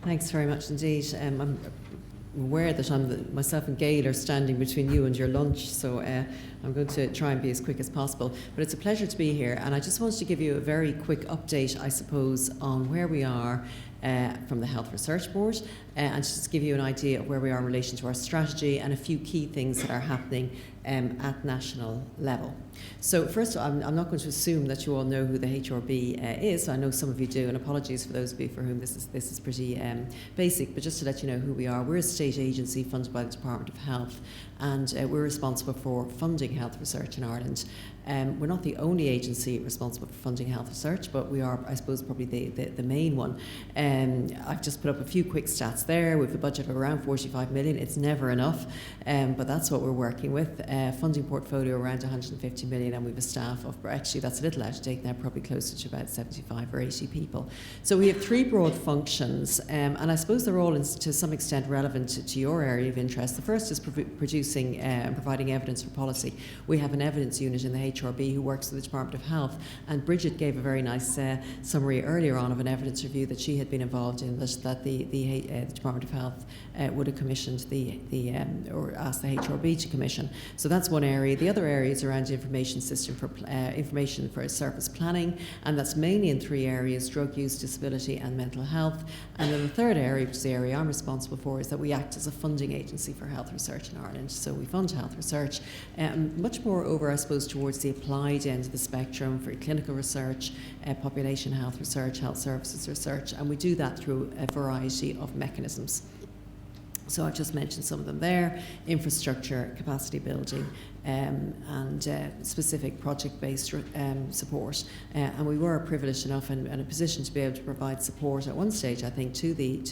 Thanks very much indeed. I'm aware that myself and Gail are standing between you and your lunch, so I'm going to try and be as quick as possible. But it's a pleasure to be here, and I just wanted to give you a very quick update, I suppose, on where we are from the Health Research Board, and just give you an idea of where we are in relation to our strategy and a few key things that are happening at national level. So first, I'm not going to assume that you all know who the HRB is. I know some of you do, and apologies for those of you for whom this is pretty basic, but just to let you know who we are. We're a state agency funded by the Department of Health, and we're responsible for funding health research in Ireland. We're not the only agency responsible for funding health research, but we are, I suppose, probably the main one. I've just put up a few quick stats there. We have a budget of around 45 million. It's never enough, but that's what we're working with. Funding portfolio around 150 million, and we have a staff of, actually that's a little out of date now, probably closer to about 75 or 80 people. So we have three broad functions, and I suppose they're all to some extent relevant to your area of interest. The first is producing and providing evidence for policy. We have an evidence unit in the HRB who works with the Department of Health, and Bridget gave a very nice summary earlier on of an evidence review that she had been involved in, that the Department of Health would have commissioned or asked the HRB to commission. So that's one area. The other area is around information system for information for service planning, and that's mainly in three areas: drug use, disability and mental health. And then the third area, which is the area I'm responsible for, is that we act as a funding agency for health research in Ireland. So we fund health research, much more over, I suppose, towards the applied end of the spectrum for clinical research, population health research, health services research, and we do that through a variety of mechanisms. So I've just mentioned some of them there: infrastructure, capacity building, and specific project-based support. And we were privileged enough and in a position to be able to provide support at one stage, I think, to the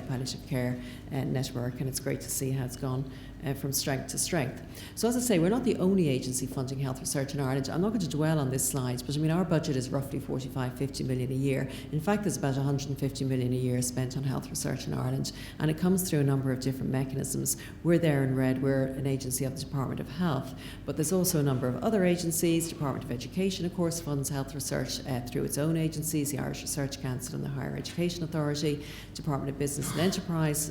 palliative care network, and it's great to see how it's gone from strength to strength. So as I say, we're not the only agency funding health research in Ireland. I'm not going to dwell on this slide, but I mean, our budget is roughly 45-50 million a year. In fact, there's about 150 million a year spent on health research in Ireland, and it comes through a number of different mechanisms. We're there in red, we're an agency of the Department of Health, but there's also a number of other agencies. Department of Education, of course, funds health research through its own agencies, the Irish Research Council and the Higher Education Authority. Department of Business and Enterprise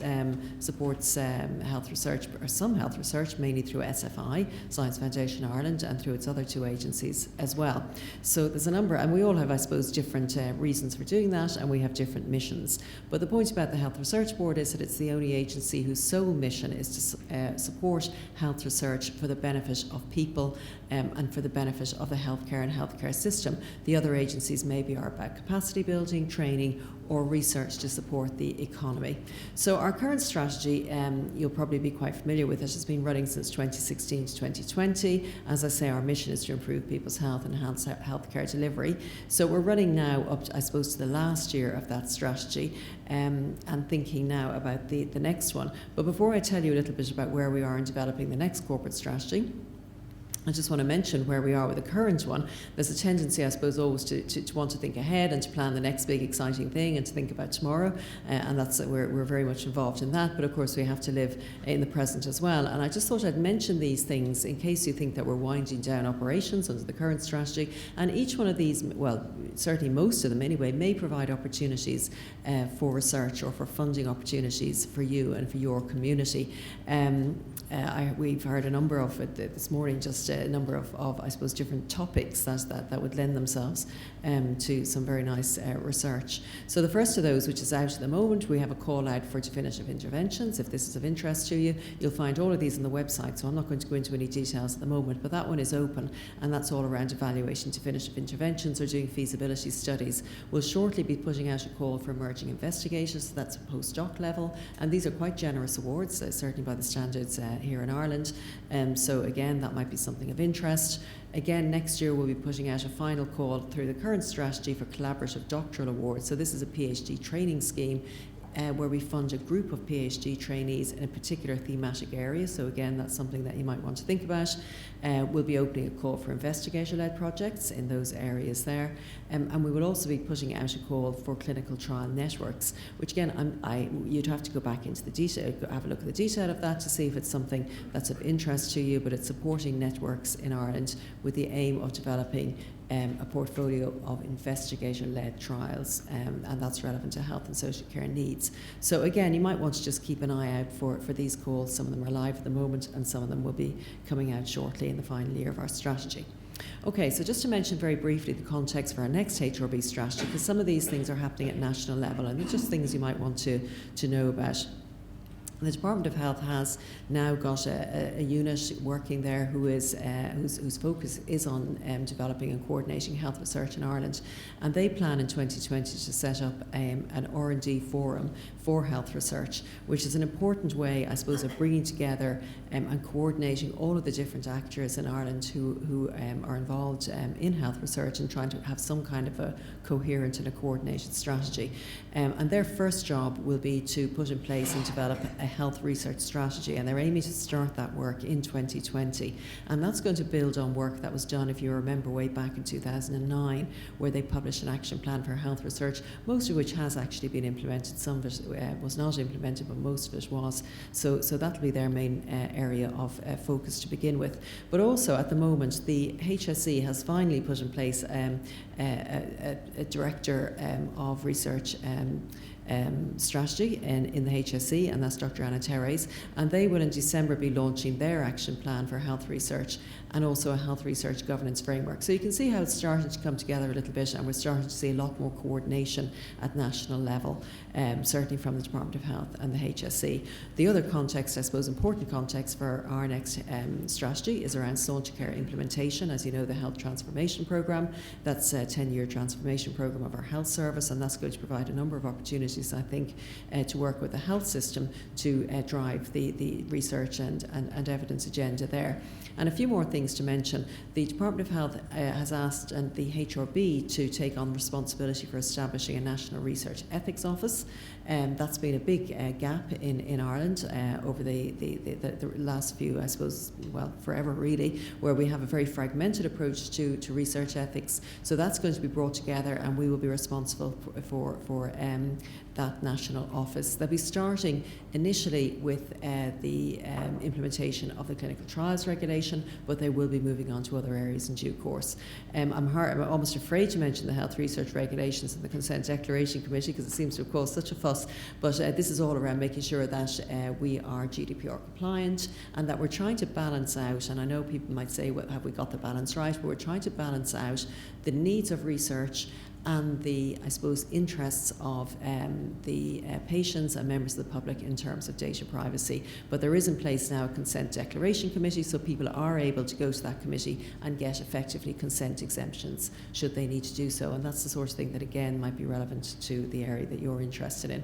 supports health research, or some health research, mainly through SFI, Science Foundation Ireland, and through its other two agencies as well. So there's a number, and we all have, I suppose, different reasons for doing that, and we have different missions. But the point about the Health Research Board is that it's the only agency whose sole mission is to support health research for the benefit of people and for the benefit of the healthcare and healthcare system. The other agencies maybe are about capacity building, training, or research to support the economy. So our current strategy, you'll probably be quite familiar with it, has been running since 2016 to 2020. As I say, our mission is to improve people's health and enhance healthcare delivery. So we're running now up to, I suppose, to the last year of that strategy, and thinking now about the next one. But before I tell you a little bit about where we are in developing the next corporate strategy, I just want to mention where we are with the current one. There's a tendency, I suppose, always to want to think ahead and to plan the next big exciting thing and to think about tomorrow, and that's we're very much involved in that. But of course, we have to live in the present as well. And I just thought I'd mention these things in case you think that we're winding down operations under the current strategy. And each one of these, well, certainly most of them anyway, may provide opportunities for research or for funding opportunities for you and for your community. We've heard a number of it this morning, just a number of I suppose, different topics that would lend themselves to some very nice research. So the first of those, which is out at the moment, we have a call out for definitive interventions. If this is of interest to you, you'll find all of these on the website, so I'm not going to go into any details at the moment, but that one is open, and that's all around evaluating definitive interventions or doing feasibility studies. We'll shortly be putting out a call for emerging investigators, so that's a postdoc level, and these are quite generous awards, certainly by the standards here in Ireland. So again, that might be something of interest. Again, next year we'll be putting out a final call through the current strategy for collaborative doctoral awards. So this is a PhD training scheme where we fund a group of PhD trainees in a particular thematic area. So again, that's something that you might want to think about. We'll be opening a call for investigator-led projects in those areas there. And we will also be putting out a call for clinical trial networks, which again, you'd have to go back into the detail, have a look at the detail of that to see if it's something that's of interest to you, but it's supporting networks in Ireland with the aim of developing a portfolio of investigator-led trials, and that's relevant to health and social care needs. So again, you might want to just keep an eye out for these calls. Some of them are live at the moment, and some of them will be coming out shortly in the final year of our strategy. Okay, so just to mention very briefly the context for our next HRB strategy, because some of these things are happening at national level, and they're just things you might want to know about. The Department of Health has now got a unit working there whose focus is on developing and coordinating health research in Ireland, and they plan in 2020 to set up an R&D forum for health research, which is an important way, I suppose, of bringing together and coordinating all of the different actors in Ireland who are involved in health research and trying to have some kind of a coherent and a coordinated strategy. And their first job will be to put in place and develop a health research strategy, and they're aiming to start that work in 2020, and that's going to build on work that was done, if you remember, way back in 2009, where they published an action plan for health research, most of which has actually been implemented. Some of it was not implemented, but most of it was. So that'll be their main area of focus to begin with. But also at the moment, the HSE has finally put in place a director of research strategy in the HSE, and that's Dr. Anna Teres, and they will in December be launching their action plan for health research and also a health research governance framework. So you can see how it's starting to come together a little bit, and we're starting to see a lot more coordination at national level, certainly from the Department of Health and the HSE. The other context, I suppose, important context for our next strategy is around Care implementation. As you know, the Health Transformation Programme, that's a 10-year transformation programme of our health service, and that's going to provide a number of opportunities, I think, to work with the health system to drive the research and evidence agenda there. And a few more things to mention. The Department of Health has asked and the HRB to take on responsibility for establishing a National Research Ethics Office. That's been a big gap in Ireland over the last few, I suppose, well, forever really, where we have a very fragmented approach to research ethics. So that's going to be brought together, and we will be responsible for that national office. They'll be starting initially with the implementation of the clinical trials regulation, but they will be moving on to other areas in due course. I'm almost afraid to mention the health research regulations and the consent declaration committee because it seems to have caused such a fuss, but this is all around making sure that we are GDPR compliant and that we're trying to balance out, and I know people might say, well, have we got the balance right? But we're trying to balance out the needs of research and the, I suppose, interests of the patients and members of the public in terms of data privacy. But there is in place now a consent declaration committee, so people are able to go to that committee and get effectively consent exemptions should they need to do so. And that's the sort of thing that, again, might be relevant to the area that you're interested in.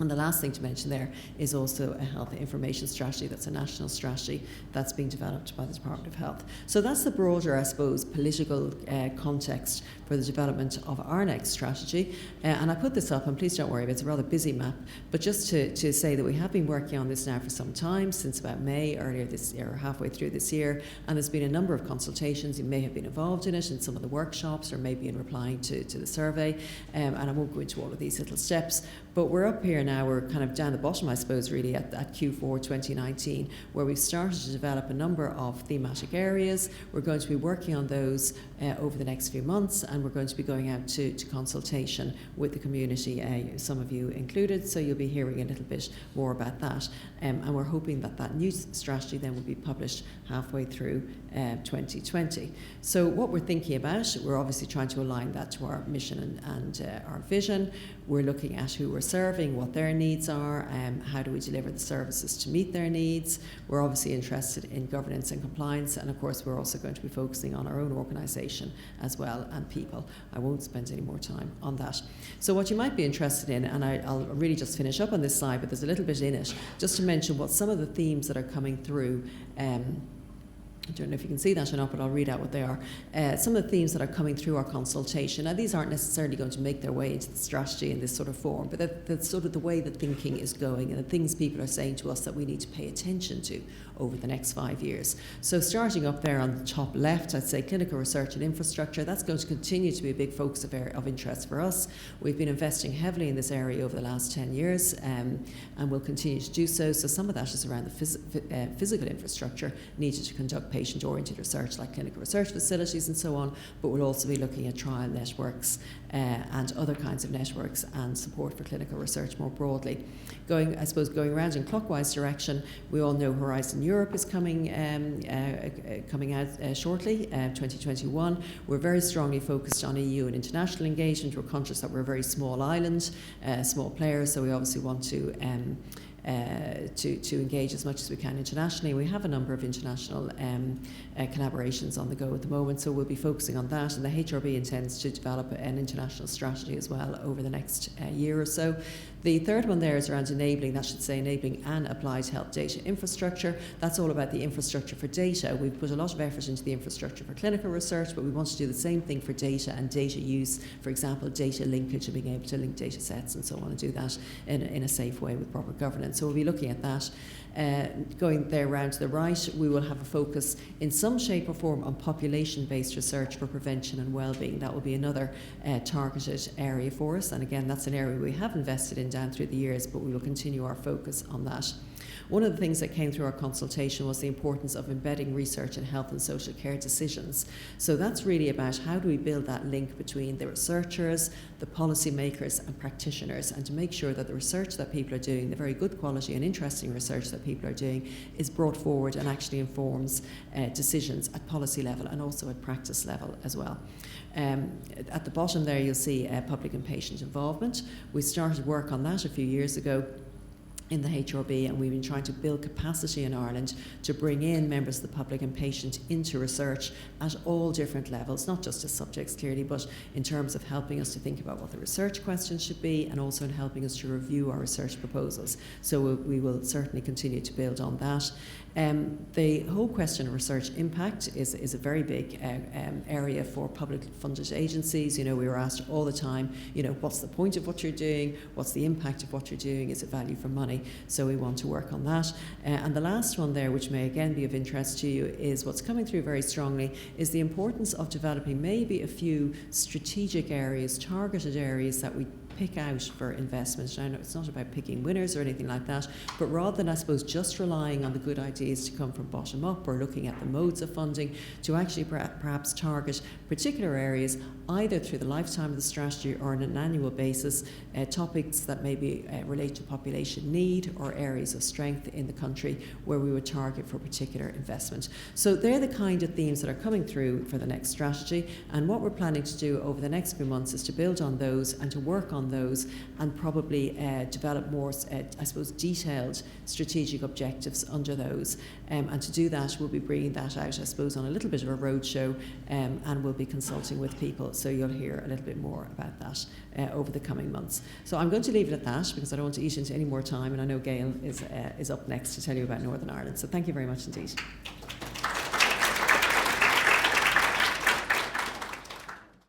And the last thing to mention there is also a health information strategy. That's a national strategy that's being developed by the Department of Health. So that's the broader, I suppose, political context for the development of our next strategy. And I put this up, and please don't worry, it's a rather busy map, but just to say that we have been working on this now for some time, since about May, earlier this year, or halfway through this year, and there's been a number of consultations. You may have been involved in it in some of the workshops, or maybe in replying to the survey, and I won't go into all of these little steps, but we're up here now, we're kind of down the bottom, I suppose, really, at Q4 2019, where we've started to develop a number of thematic areas. We're going to be working on those over the next few months, and we're going to be going out to consultation with the community, some of you included, so you'll be hearing a little bit more about that. And we're hoping that new strategy then will be published halfway through 2020. So what we're thinking about, we're obviously trying to align that to our mission and our vision. We're looking at who we're serving, what their needs are, how do we deliver the services to meet their needs. We're obviously interested in governance and compliance, and of course we're also going to be focusing on our own organisation as well, and people. I won't spend any more time on that. So what you might be interested in, and I'll really just finish up on this slide, but there's a little bit in it, just to mention what some of the themes that are coming through. I don't know if you can see that or not, but I'll read out what they are. Some of the themes that are coming through our consultation. Now, these aren't necessarily going to make their way into the strategy in this sort of form, but that's sort of the way the thinking is going and the things people are saying to us that we need to pay attention to over the next 5 years. So starting up there on the top left, I'd say clinical research and infrastructure. That's going to continue to be a big focus of interest for us. We've been investing heavily in this area over the last 10 years and we'll continue to do so. So some of that is around the physical infrastructure needed to conduct patient-oriented research like clinical research facilities and so on, but we'll also be looking at trial networks and other kinds of networks and support for clinical research more broadly. Going around in clockwise direction, we all know Horizon Europe is coming out shortly, 2021. We're very strongly focused on EU and international engagement. We're conscious that we're a very small island, small players, so we obviously want to engage as much as we can internationally. We have a number of international collaborations on the go at the moment, so we'll be focusing on that, and the HRB intends to develop an international strategy as well over the next year or so. The third one there is around enabling an applied health data infrastructure. That's all about the infrastructure for data. We've put a lot of effort into the infrastructure for clinical research, but we want to do the same thing for data and data use, for example, data linkage and being able to link data sets and so on, and do that in a safe way with proper governance. So we'll be looking at that. Going there round to the right, we will have a focus in some shape or form on population-based research for prevention and well-being. That will be another targeted area for us, and again, that's an area we have invested in down through the years, but we will continue our focus on that. One of the things that came through our consultation was the importance of embedding research in health and social care decisions. So that's really about how do we build that link between the researchers, the policymakers and practitioners, and to make sure that the research that people are doing, the very good quality and interesting research that people are doing, is brought forward and actually informs decisions at policy level and also at practice level as well. At the bottom there you'll see public and patient involvement. We started work on that a few years ago in the HRB, and we've been trying to build capacity in Ireland to bring in members of the public and patient into research at all different levels, not just as subjects clearly, but in terms of helping us to think about what the research questions should be, and also in helping us to review our research proposals. So we will certainly continue to build on that. The whole question of research impact is a very big area for public funded agencies. You know, we were asked all the time, you know, what's the point of what you're doing? What's the impact of what you're doing? Is it value for money? So we want to work on that. And the last one there, which may again be of interest to you, is what's coming through very strongly is the importance of developing maybe a few strategic areas, targeted areas that we pick out for investment. Now, it's not about picking winners or anything like that, but rather than, I suppose, just relying on the good ideas to come from bottom up or looking at the modes of funding, to actually perhaps target particular areas either through the lifetime of the strategy or on an annual basis, topics that maybe relate to population need or areas of strength in the country where we would target for particular investment. So they're the kind of themes that are coming through for the next strategy, and what we're planning to do over the next few months is to build on those and to work on those and probably develop more, I suppose, detailed strategic objectives under those. And to do that, we'll be bringing that out, I suppose, on a little bit of a roadshow, and we'll be consulting with people. So you'll hear a little bit more about that over the coming months. So I'm going to leave it at that because I don't want to eat into any more time, and I know Gail is up next to tell you about Northern Ireland. So thank you very much indeed.